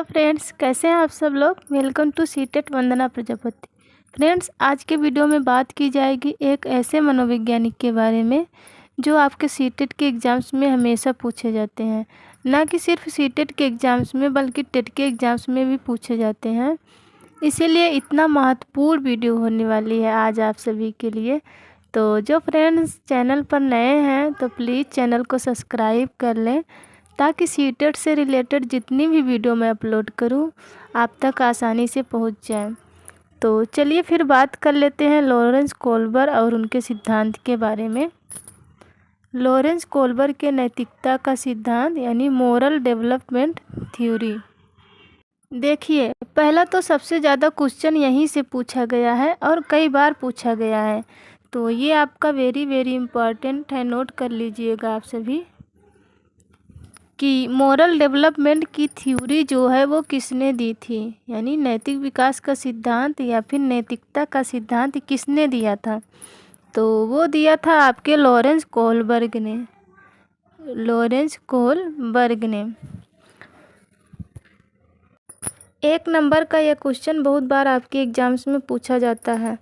Hello friends, कैसे हैं आप सब लोग। Welcome to CTET Vandana Prajapati. Friends, आज के वीडियो में बात की जाएगी एक ऐसे मनोवैज्ञानिक के बारे में जो आपके सीटेट के एग्ज़ाम्स में हमेशा पूछे जाते हैं। ना कि सिर्फ सीटेट के एग्ज़ाम्स में बल्कि टेट के एग्ज़ाम्स में भी पूछे जाते हैं। इसीलिए इतना महत्वपूर्ण वीडियो होने वाली है आज आप सभी के लिए। तो जो फ्रेंड्स चैनल पर नए हैं तो प्लीज़ चैनल को सब्सक्राइब कर लें ताकि सीटेट से रिलेटेड जितनी भी वीडियो मैं अपलोड करूं आप तक आसानी से पहुंच जाए। तो चलिए फिर बात कर लेते हैं लॉरेंस कोल्बर और उनके सिद्धांत के बारे में। लॉरेंस कोल्बर के नैतिकता का सिद्धांत यानी मोरल डेवलपमेंट थ्योरी। देखिए, पहला तो सबसे ज़्यादा क्वेश्चन यहीं से पूछा गया है और कई बार पूछा गया है, तो ये आपका वेरी इम्पॉर्टेंट है, नोट कर लीजिएगा आप सभी कि मोरल डेवलपमेंट की थ्योरी जो है वो किसने दी थी, यानी नैतिक विकास का सिद्धांत या फिर नैतिकता का सिद्धांत किसने दिया था। तो वो दिया था आपके लॉरेंस कोलबर्ग ने। लॉरेंस कोलबर्ग ने। एक नंबर का यह क्वेश्चन बहुत बार आपके एग्जाम्स में पूछा जाता है।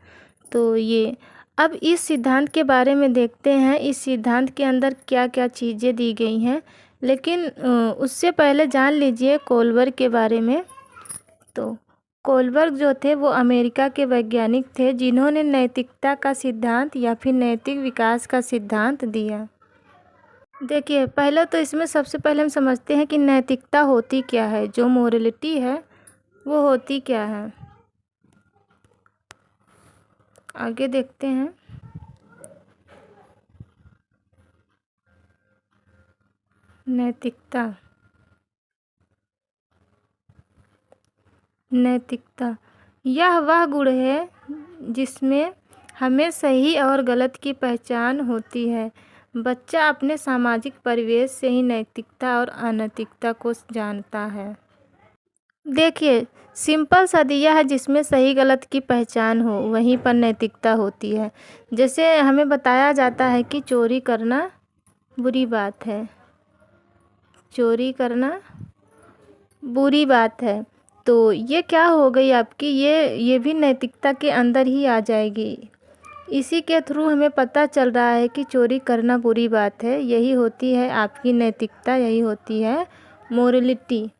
तो ये अब इस सिद्धांत के बारे में देखते हैं, इस सिद्धांत के अंदर क्या क्या चीज़ें दी गई हैं। लेकिन उससे पहले जान लीजिए कोलबर्ग के बारे में। तो कोलबर्ग जो थे वो अमेरिका के वैज्ञानिक थे जिन्होंने नैतिकता का सिद्धांत या फिर नैतिक विकास का सिद्धांत दिया। देखिए, पहले तो इसमें सबसे पहले हम समझते हैं कि नैतिकता होती क्या है, जो मोरलिटी है वो होती क्या है। आगे देखते हैं। नैतिकता यह वह गुण है जिसमें हमें सही और गलत की पहचान होती है। बच्चा अपने सामाजिक परिवेश से ही नैतिकता और अनैतिकता को जानता है। देखिए, सिंपल सा दिया है, जिसमें सही गलत की पहचान हो वहीं पर नैतिकता होती है। जैसे हमें बताया जाता है कि चोरी करना बुरी बात है, चोरी करना बुरी बात है, तो ये क्या हो गई आपकी, ये भी नैतिकता के अंदर ही आ जाएगी। इसी के थ्रू हमें पता चल रहा है कि चोरी करना बुरी बात है। यही होती है आपकी नैतिकता, यही होती है मोरलिटी।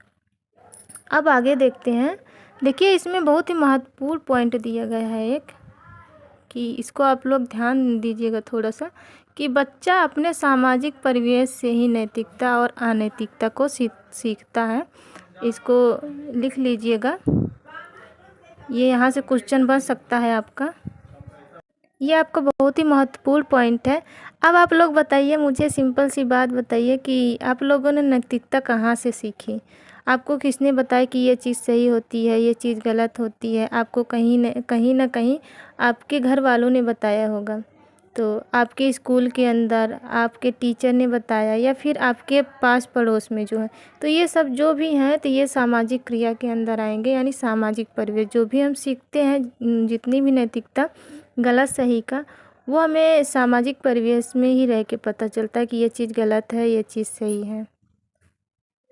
अब आगे देखते हैं। देखिए, इसमें बहुत ही महत्वपूर्ण पॉइंट दिया गया है एक, कि इसको आप लोग ध्यान दीजिएगा थोड़ा सा, कि बच्चा अपने सामाजिक परिवेश से ही नैतिकता और अनैतिकता को सीखता है। इसको लिख लीजिएगा, ये यहाँ से क्वेश्चन बन सकता है आपका। ये आपका बहुत ही महत्वपूर्ण पॉइंट है। अब आप लोग बताइए, मुझे सिंपल सी बात बताइए कि आप लोगों ने नैतिकता कहाँ से सीखी। आपको किसने बताया कि ये चीज़ सही होती है, ये चीज़ गलत होती है। आपको कहीं ना कहीं आपके घर वालों ने बताया होगा। तो आपके स्कूल के अंदर आपके टीचर ने बताया, या फिर आपके पास पड़ोस में जो है। तो ये सब जो भी हैं तो ये सामाजिक क्रिया के अंदर आएंगे, यानी सामाजिक परिवेश। जो भी हम सीखते हैं, जितनी भी नैतिकता गलत सही का, वो हमें सामाजिक परिवेश में ही रह के पता चलता है कि ये चीज़ गलत है, ये चीज़ सही है।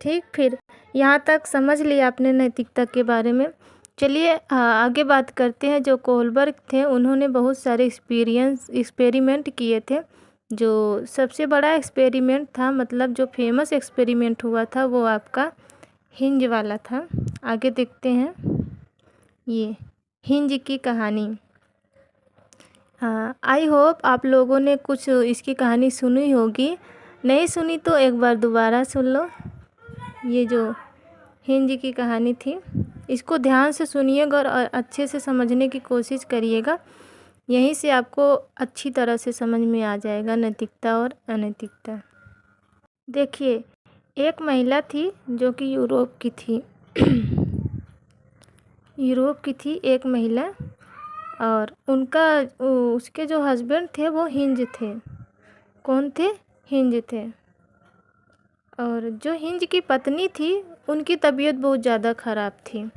ठीक, फिर यहाँ तक समझ लिया आपने नैतिकता के बारे में। चलिए आगे बात करते हैं। जो कोलबर्ग थे उन्होंने बहुत सारे एक्सपेरिमेंट किए थे। जो सबसे बड़ा एक्सपेरिमेंट था, मतलब जो फेमस एक्सपेरिमेंट हुआ था, वो आपका हिंज वाला था। आगे देखते हैं, ये हिंज की कहानी। हाँ, आई होप आप लोगों ने कुछ इसकी कहानी सुनी होगी। नहीं सुनी तो एक बार दोबारा सुन लो। ये जो हिंज की कहानी थी, इसको ध्यान से सुनिएगा और अच्छे से समझने की कोशिश करिएगा। यहीं से आपको अच्छी तरह से समझ में आ जाएगा नैतिकता और अनैतिकता। देखिए, एक महिला थी जो कि यूरोप की थी। यूरोप की थी एक महिला, और उसके जो हस्बैंड थे वो हिंज थे। कौन थे? हिंज थे। और जो हिंज की पत्नी थी उनकी तबीयत बहुत ज़्यादा ख़राब थी।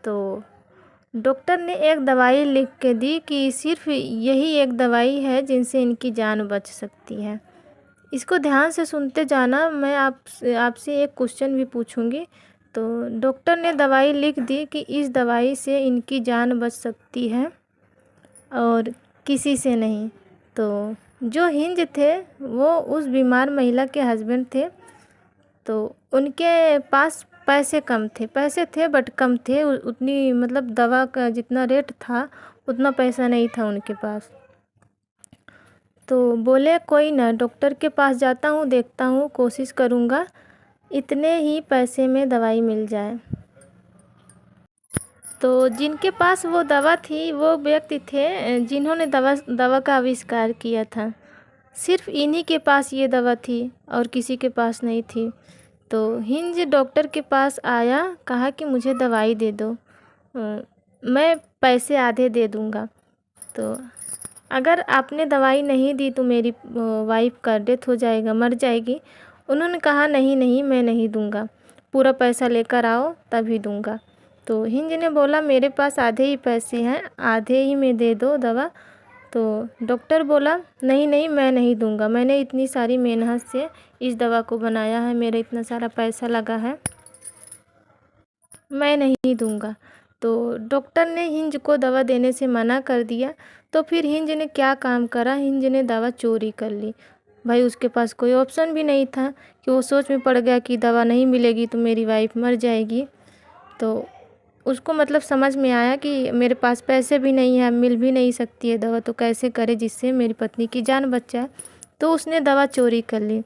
तो डॉक्टर ने एक दवाई लिख के दी कि सिर्फ यही एक दवाई है जिनसे इनकी जान बच सकती है। इसको ध्यान से सुनते जाना। मैं आपसे एक क्वेश्चन भी पूछूंगी, तो डॉक्टर ने दवाई लिख दी कि इस दवाई से इनकी जान बच सकती है और किसी से नहीं। तो जो हिंज थे वो उस बीमार महिला के हस्बैंड थे। तो उनके पास पैसे थे बट कम थे, उतनी मतलब दवा का जितना रेट था उतना पैसा नहीं था उनके पास। तो बोले कोई ना, डॉक्टर के पास जाता हूँ, देखता हूँ, कोशिश करूँगा इतने ही पैसे में दवाई मिल जाए। तो जिनके पास वो दवा थी वो व्यक्ति थे जिन्होंने दवा का आविष्कार किया था। सिर्फ इन्हीं के पास ये दवा थी और किसी के पास नहीं थी। तो हिंज डॉक्टर के पास आया, कहा कि मुझे दवाई दे दो, मैं पैसे आधे दे दूँगा। तो अगर आपने दवाई नहीं दी तो मेरी वाइफ का डेथ हो जाएगा, मर जाएगी। उन्होंने कहा नहीं नहीं, मैं नहीं दूँगा, पूरा पैसा लेकर आओ तभी दूँगा। तो हिंज ने बोला मेरे पास आधे ही पैसे हैं, आधे ही में दे दो दवा। तो डॉक्टर बोला नहीं नहीं, मैं नहीं दूँगा, मैंने इतनी सारी मेहनत से इस दवा को बनाया है, मेरा इतना सारा पैसा लगा है, मैं नहीं दूँगा। तो डॉक्टर ने हिंज को दवा देने से मना कर दिया। तो फिर हिंज ने क्या काम करा, हिंज ने दवा चोरी कर ली। भाई उसके पास कोई ऑप्शन भी नहीं था कि वो सोच में पड़ गया कि दवा नहीं मिलेगी तो मेरी वाइफ मर जाएगी। तो उसको मतलब समझ में आया कि मेरे पास पैसे भी नहीं है, मिल भी नहीं सकती है दवा, तो कैसे करे जिससे मेरी पत्नी की जान बच जाए। तो उसने दवा चोरी कर ली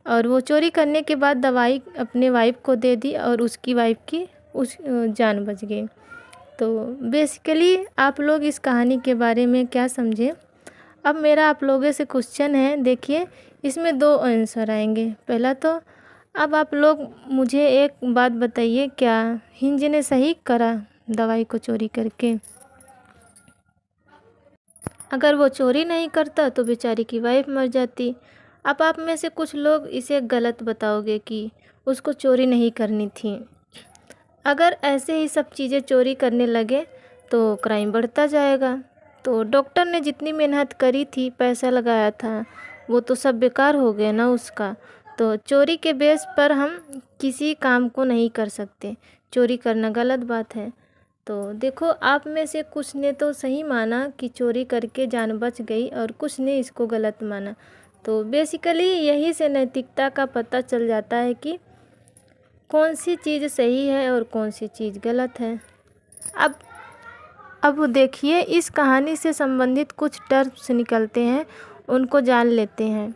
और वो चोरी करने के बाद दवाई अपने वाइफ को दे दी और उसकी वाइफ की जान बच गई। तो बेसिकली आप लोग इस कहानी के बारे में क्या समझे। अब मेरा आप लोगों से क्वेश्चन है, देखिए इसमें दो आंसर आएंगे। पहला तो अब आप लोग मुझे एक बात बताइए, क्या हिंज ने सही करा दवाई को चोरी करके? अगर वो चोरी नहीं करता तो बेचारी की वाइफ मर जाती। अब आप में से कुछ लोग इसे गलत बताओगे कि उसको चोरी नहीं करनी थी। अगर ऐसे ही सब चीज़ें चोरी करने लगे तो क्राइम बढ़ता जाएगा। तो डॉक्टर ने जितनी मेहनत करी थी, पैसा लगाया था, वो तो सब बेकार हो गया ना उसका। तो चोरी के बेस पर हम किसी काम को नहीं कर सकते, चोरी करना गलत बात है। तो देखो आप में से कुछ ने तो सही माना कि चोरी करके जान बच गई और कुछ ने इसको गलत माना। तो बेसिकली यही से नैतिकता का पता चल जाता है कि कौन सी चीज़ सही है और कौन सी चीज़ गलत है। अब देखिए इस कहानी से संबंधित कुछ टर्म्स निकलते हैं, उनको जान लेते हैं।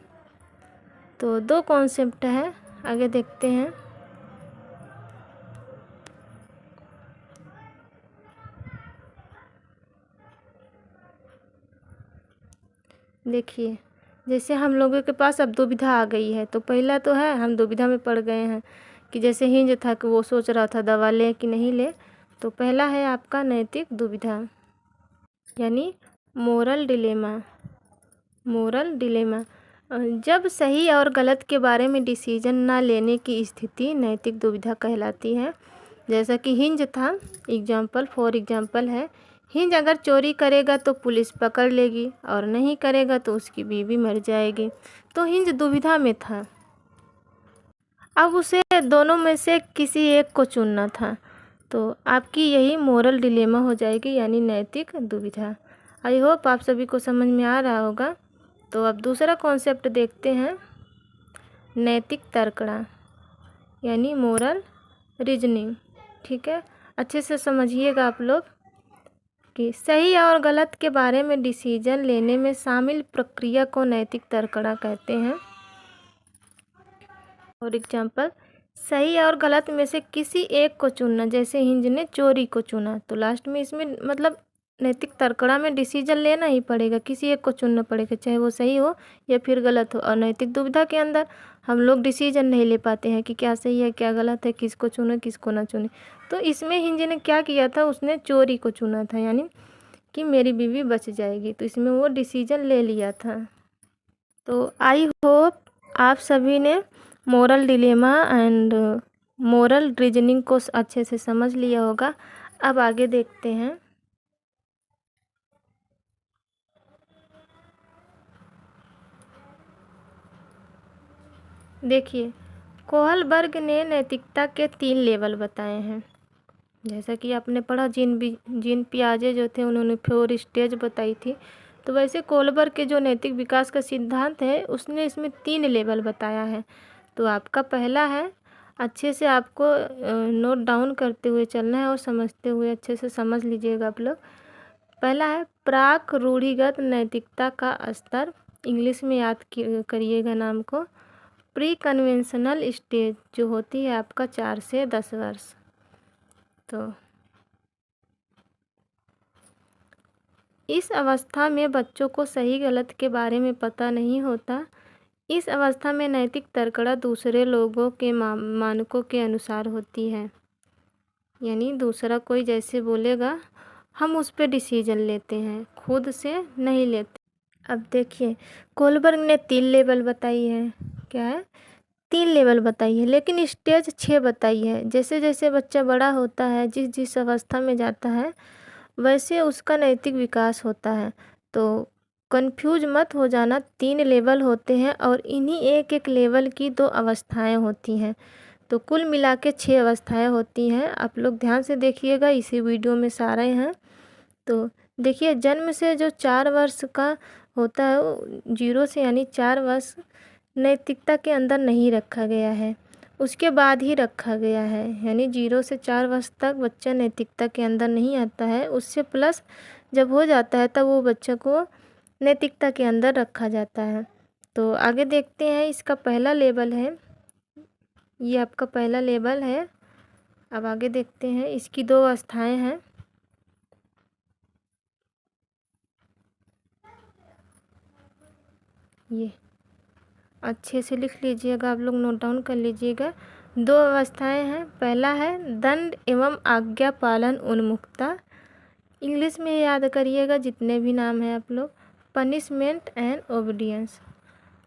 तो दो कॉन्सेप्ट है, आगे देखते हैं। देखिए जैसे हम लोगों के पास अब दुविधा आ गई है। तो पहला तो है हम दुविधा में पड़ गए हैं कि जैसे हिंज था कि वो सोच रहा था दवा ले कि नहीं ले। तो पहला है आपका नैतिक दुविधा, यानी मोरल डिलेमा। मोरल डिलेमा जब सही और गलत के बारे में डिसीजन ना लेने की स्थिति नैतिक दुविधा कहलाती है। जैसा कि हिंज था, फॉर एग्जांपल है, हिंज अगर चोरी करेगा तो पुलिस पकड़ लेगी और नहीं करेगा तो उसकी बीवी मर जाएगी। तो हिंज दुविधा में था, अब उसे दोनों में से किसी एक को चुनना था। तो आपकी यही मोरल डिलेमा हो जाएगी, यानी नैतिक दुविधा। आई होप आप सभी को समझ में आ रहा होगा। तो अब दूसरा कॉन्सेप्ट देखते हैं, नैतिक तर्कणा, यानी मोरल रीजनिंग। ठीक है, अच्छे से समझिएगा आप लोग कि सही और गलत के बारे में डिसीजन लेने में शामिल प्रक्रिया को नैतिक तर्कणा कहते हैं। फॉर एग्जाम्पल, सही और गलत में से किसी एक को चुनना, जैसे हिंज ने चोरी को चुना, तो लास्ट में इसमें मतलब नैतिक तर्कणा में डिसीजन लेना ही पड़ेगा, किसी एक को चुनना पड़ेगा, चाहे वो सही हो या फिर गलत हो। और नैतिक दुविधा के अंदर हम लोग डिसीजन नहीं ले पाते हैं कि क्या सही है क्या गलत है, किसको चुने किसको ना चुने। तो इसमें हिंज ने क्या किया था, उसने चोरी को चुना था, यानी कि मेरी बीवी बच जाएगी, तो इसमें वो डिसीजन ले लिया था। तो आई होप आप सभी ने moral dilemma and moral reasoning को अच्छे से समझ लिया होगा। अब आगे देखते हैं। देखिए कोहलबर्ग ने नैतिकता के 3 लेवल बताए हैं। जैसा कि आपने पढ़ा जीन पियाजे जो थे उन्होंने 4 स्टेज बताई थी, तो वैसे कोहलबर्ग के जो नैतिक विकास का सिद्धांत है उसने इसमें 3 लेवल बताया है। तो आपका पहला है, अच्छे से आपको नोट डाउन करते हुए चलना है और समझते हुए अच्छे से समझ लीजिएगा आप लोग। पहला है प्राक रूढ़िगत नैतिकता का स्तर, इंग्लिश में याद करिएगा नाम को। प्री कन्वेंशनल स्टेज जो होती है आपका 4 से 10 वर्ष। तो इस अवस्था में बच्चों को सही गलत के बारे में पता नहीं होता। इस अवस्था में नैतिक तर्कड़ा दूसरे लोगों के मानकों के अनुसार होती है, यानी दूसरा कोई जैसे बोलेगा हम उस पर डिसीजन लेते हैं, खुद से नहीं लेते। अब देखिए कोहलबर्ग ने 3 लेवल बताई है। क्या है? 3 लेवल बताई है, लेकिन स्टेज 6 बताई है। जैसे जैसे बच्चा बड़ा होता है, जिस जिस अवस्था में जाता है वैसे उसका नैतिक विकास होता है। तो कंफ्यूज मत हो जाना, 3 लेवल होते हैं और इन्हीं एक एक लेवल की 2 अवस्थाएं होती हैं। तो कुल मिला के 6 अवस्थाएं होती हैं। आप लोग ध्यान से देखिएगा, इसी वीडियो में सारे हैं। तो देखिए जन्म से जो 4 वर्ष का होता है, 0 से यानी 4 वर्ष नैतिकता के अंदर नहीं रखा गया है, उसके बाद ही रखा गया है। यानी 0 से 4 वर्ष तक बच्चा नैतिकता के अंदर नहीं आता है, उससे प्लस जब हो जाता है तब वो बच्चे को नैतिकता के अंदर रखा जाता है। तो आगे देखते हैं, इसका पहला लेवल है, ये आपका पहला लेवल है। अब आगे देखते हैं, इसकी 2 अवस्थाएं हैं। ये अच्छे से लिख लीजिएगा, आप लोग नोट डाउन कर लीजिएगा। 2 अवस्थाएं हैं। पहला है दंड एवं आज्ञा पालन उन्मुखता, इंग्लिश में याद करिएगा जितने भी नाम हैं आप लोग, पनिशमेंट एंड ओबीडियंस।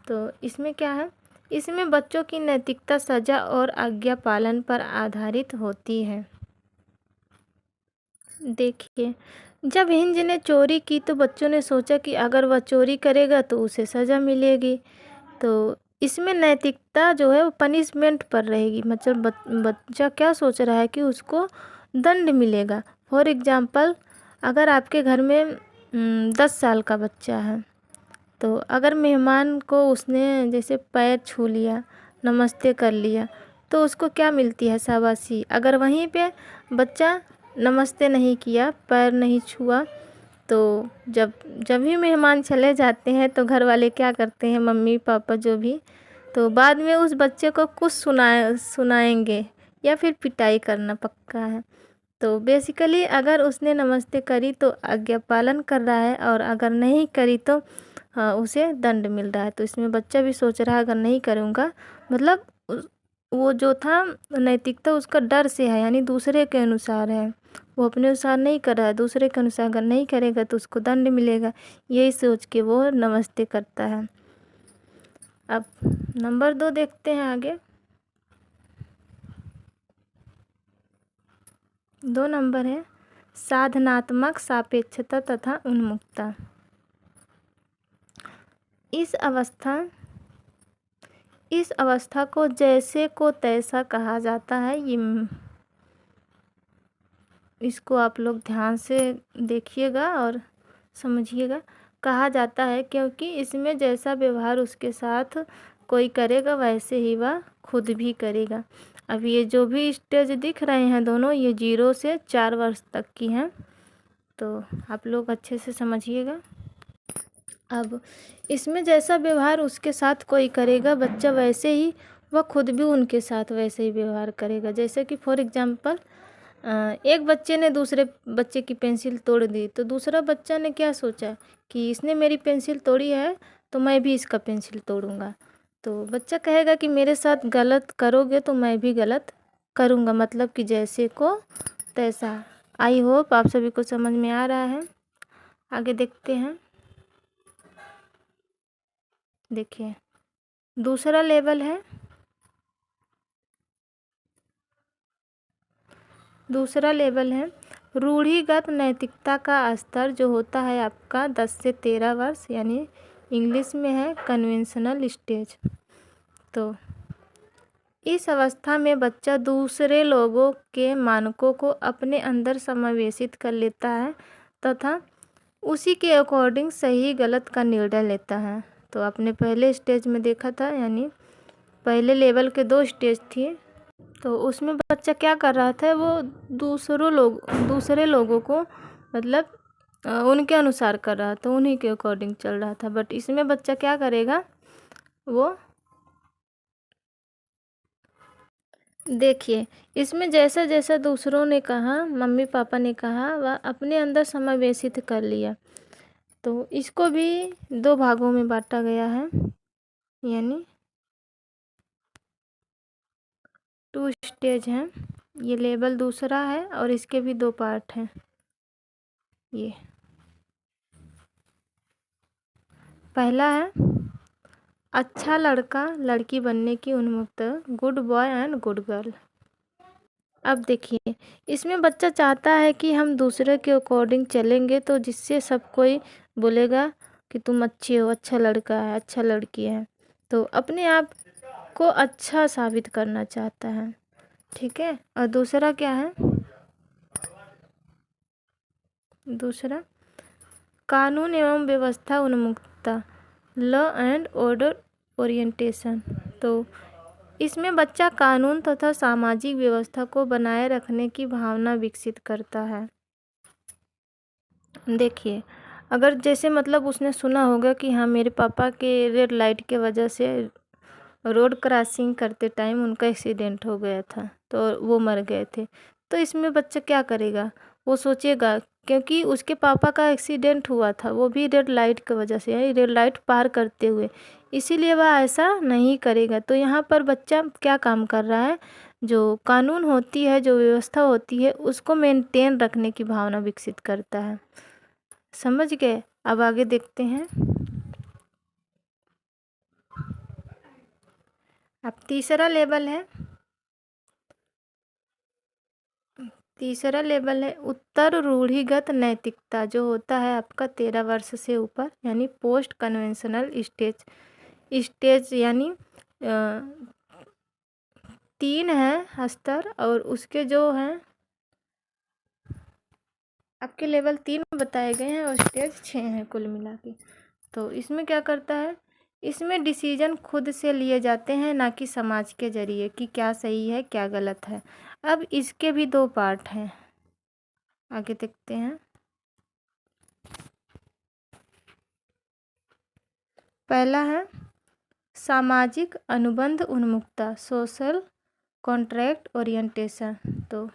तो इसमें क्या है, इसमें बच्चों की नैतिकता सजा और आज्ञा पालन पर आधारित होती है। देखिए जब हिंज ने चोरी की तो बच्चों ने सोचा कि अगर वह चोरी करेगा तो उसे सज़ा मिलेगी। तो इसमें नैतिकता जो है वो पनिशमेंट पर रहेगी, मतलब बच्चा क्या सोच रहा है कि उसको दंड मिलेगा। फॉर एग्ज़ाम्पल अगर आपके घर में 10 साल का बच्चा है, तो अगर मेहमान को उसने जैसे पैर छू लिया, नमस्ते कर लिया, तो उसको क्या मिलती है? शाबाशी। अगर वहीं पे बच्चा नमस्ते नहीं किया, पैर नहीं छुआ, तो जब भी मेहमान चले जाते हैं तो घर वाले क्या करते हैं, मम्मी पापा जो भी, तो बाद में उस बच्चे को कुछ सुनाएंगे या फिर पिटाई करना पक्का है। तो बेसिकली अगर उसने नमस्ते करी तो आज्ञा पालन कर रहा है, और अगर नहीं करी तो उसे दंड मिल रहा है। तो इसमें बच्चा भी सोच रहा है अगर नहीं करूँगा, मतलब वो जो था नैतिकता उसका डर से है, यानी दूसरे के अनुसार है, वो अपने अनुसार नहीं कर रहा है, दूसरे के अनुसार अगर नहीं करेगा तो उसको दंड मिलेगा, यही सोच के वो नमस्ते करता है। अब नंबर 2 देखते हैं आगे। 2 नंबर है साधनात्मक सापेक्षता तथा उन्मुखता। इस अवस्था को जैसे को तैसा कहा जाता है। ये इसको आप लोग ध्यान से देखिएगा और समझिएगा। कहा जाता है क्योंकि इसमें जैसा व्यवहार उसके साथ कोई करेगा वैसे ही वह खुद भी करेगा। अब ये जो भी स्टेज दिख रहे हैं दोनों, ये 0 से 4 वर्ष तक की हैं, तो आप लोग अच्छे से समझिएगा। अब इसमें जैसा व्यवहार उसके साथ कोई करेगा, बच्चा वैसे ही वह खुद भी उनके साथ वैसे ही व्यवहार करेगा। जैसे कि फॉर एग्जांपल एक बच्चे ने दूसरे बच्चे की पेंसिल तोड़ दी, तो दूसरा बच्चा ने क्या सोचा कि इसने मेरी पेंसिल तोड़ी है तो मैं भी इसका पेंसिल तोड़ूंगा। तो बच्चा कहेगा कि मेरे साथ गलत करोगे तो मैं भी गलत करूँगा, मतलब कि जैसे को तैसा। आई होप आप सभी को समझ में आ रहा है। आगे देखते हैं। देखिए दूसरा लेवल है, रूढ़िगत नैतिकता का स्तर जो होता है आपका 10 से 13 वर्ष, यानी इंग्लिश में है कन्वेंशनल स्टेज। तो इस अवस्था में बच्चा दूसरे लोगों के मानकों को अपने अंदर समावेशित कर लेता है तथा उसी के अकॉर्डिंग सही गलत का निर्णय लेता है। तो आपने पहले स्टेज में देखा था, यानी पहले लेवल के 2 स्टेज थी। तो उसमें बच्चा क्या कर रहा था, वो दूसरे लोगों को मतलब उनके अनुसार कर रहा था, उन्हीं के अकॉर्डिंग चल रहा था। बट इसमें बच्चा क्या करेगा, वो देखिए, इसमें जैसा जैसा दूसरों ने कहा, मम्मी पापा ने कहा, वह अपने अंदर समावेशित कर लिया। तो इसको भी 2 भागों में बांटा गया है, यानी 2 स्टेज हैं। ये लेवल दूसरा है और इसके भी 2 पार्ट हैं। ये पहला है अच्छा लड़का लड़की बनने की उन्मुक्तता, good boy and good girl. अब देखिए, इसमें बच्चा चाहता है कि हम दूसरे के अकॉर्डिंग चलेंगे तो जिससे सब कोई बोलेगा कि तुम अच्छे हो, अच्छा लड़का है, अच्छा लड़की है। तो अपने आप को अच्छा साबित करना चाहता है, ठीक है। और दूसरा क्या है, दूसरा कानून एवं व्यवस्था उन्मुक्तता, लॉ एंड ऑर्डर ओरिएंटेशन। तो इसमें बच्चा कानून तथा सामाजिक व्यवस्था को बनाए रखने की भावना विकसित करता है। देखिए, अगर जैसे मतलब उसने सुना होगा कि हाँ, मेरे पापा के रेड लाइट के वजह से रोड क्रॉसिंग करते टाइम उनका एक्सीडेंट हो गया था, तो वो मर गए थे। तो इसमें बच्चा क्या करेगा, वो सोचेगा, क्योंकि उसके पापा का एक्सीडेंट हुआ था वो भी रेड लाइट की वजह से, यानी रेड लाइट पार करते हुए, इसीलिए वह ऐसा नहीं करेगा। तो यहाँ पर बच्चा क्या काम कर रहा है, जो कानून होती है, जो व्यवस्था होती है, उसको मेंटेन रखने की भावना विकसित करता है। समझ गए। अब आगे देखते हैं। अब तीसरा लेवल है उत्तर रूढ़िगत नैतिकता, जो होता है आपका 13 वर्ष से ऊपर, यानी पोस्ट कन्वेंशनल स्टेज यानी 3 है स्तर, और उसके जो हैं आपके लेवल 3 बताए गए हैं और स्टेज 6 हैं कुल मिला के। तो इसमें क्या करता है, इसमें डिसीजन खुद से लिए जाते हैं, ना कि समाज के जरिए कि क्या सही है क्या गलत है। अब इसके भी 2 पार्ट हैं, आगे देखते हैं। पहला है सामाजिक अनुबंध उन्मुक्तता, सोशल कॉन्ट्रैक्ट ओरिएंटेशन। तो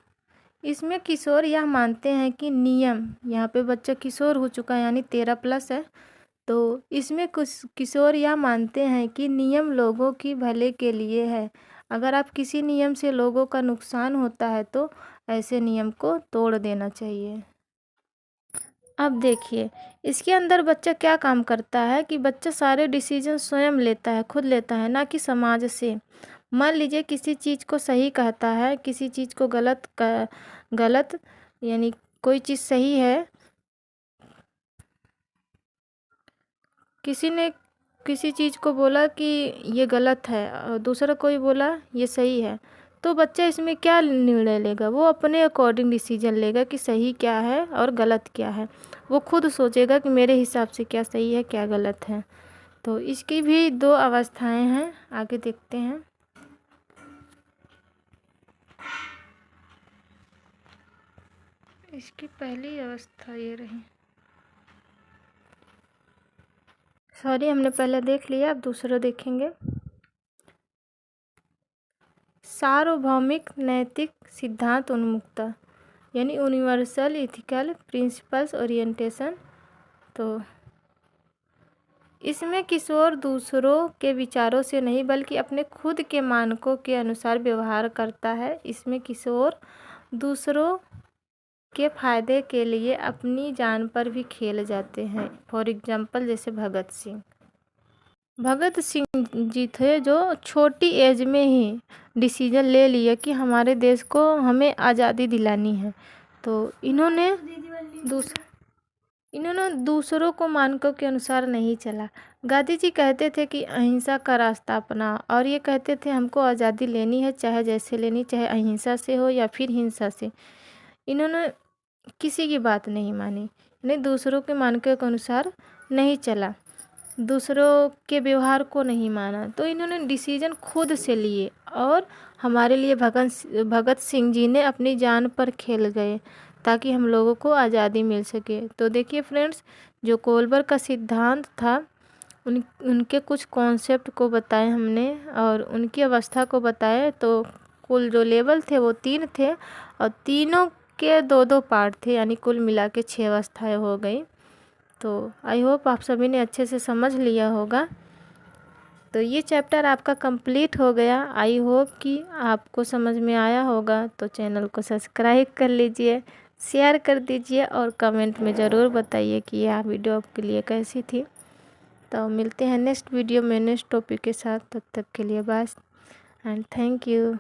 इसमें किशोर यह मानते हैं कि नियम, यहाँ पे बच्चा किशोर हो चुका है यानी 13+ है। तो इसमें कुछ किशोर यह मानते हैं कि नियम लोगों की भले के लिए है। अगर आप किसी नियम से लोगों का नुकसान होता है तो ऐसे नियम को तोड़ देना चाहिए। अब देखिए, इसके अंदर बच्चा क्या काम करता है कि बच्चा सारे डिसीजन स्वयं लेता है, खुद लेता है, ना कि समाज से। मान लीजिए किसी चीज़ को सही कहता है, किसी चीज़ को गलत, यानी कोई चीज़ सही है, किसी ने किसी चीज़ को बोला कि ये गलत है और दूसरा कोई बोला ये सही है, तो बच्चा इसमें क्या निर्णय लेगा, वो अपने अकॉर्डिंग डिसीजन लेगा कि सही क्या है और गलत क्या है। वो खुद सोचेगा कि मेरे हिसाब से क्या सही है क्या गलत है। तो इसकी भी 2 अवस्थाएं हैं, आगे देखते हैं। इसकी पहली अवस्था ये रही, सॉरी हमने पहले देख लिया, अब दूसरा देखेंगे। सार्वभौमिक नैतिक सिद्धांत उन्मुक्तता, यानी यूनिवर्सल इथिकल प्रिंसिपल्स ओरिएंटेशन। तो इसमें किशोर दूसरों के विचारों से नहीं बल्कि अपने खुद के मानकों के अनुसार व्यवहार करता है। इसमें किशोर दूसरों के फायदे के लिए अपनी जान पर भी खेल जाते हैं। फॉर एग्जाम्पल जैसे भगत सिंह जी थे, जो छोटी एज में ही डिसीजन ले लिया कि हमारे देश को हमें आज़ादी दिलानी है। तो इन्होंने इन्होंने दूसरों को मानकों के अनुसार नहीं चला। गांधी जी कहते थे कि अहिंसा का रास्ता अपनाओ, और ये कहते थे हमको आज़ादी लेनी है, चाहे जैसे लेनी, चाहे अहिंसा से हो या फिर हिंसा से। इन्होंने किसी की बात नहीं मानी, यानी दूसरों के मानकों के अनुसार नहीं चला, दूसरों के व्यवहार को नहीं माना। तो इन्होंने डिसीजन खुद से लिए, और हमारे लिए भगत सिंह जी ने अपनी जान पर खेल गए ताकि हम लोगों को आज़ादी मिल सके। तो देखिए फ्रेंड्स, जो कोलबर का सिद्धांत था, उनके कुछ कॉन्सेप्ट को बताए हमने और उनकी अवस्था को बताए। तो कुल जो लेवल थे वो 3 थे, और तीनों के 2-2 पार्ट थे, यानी कुल मिला के 6 अवस्थाएँ हो गई। तो आई होप आप सभी ने अच्छे से समझ लिया होगा। तो ये चैप्टर आपका कंप्लीट हो गया। आई होप कि आपको समझ में आया होगा। तो चैनल को सब्सक्राइब कर लीजिए, शेयर कर दीजिए और कमेंट में ज़रूर बताइए कि यह वीडियो आपके लिए कैसी थी। तो मिलते हैं नेक्स्ट वीडियो में नेक्स्ट टॉपिक के साथ। तब तक के लिए बाय एंड थैंक यू।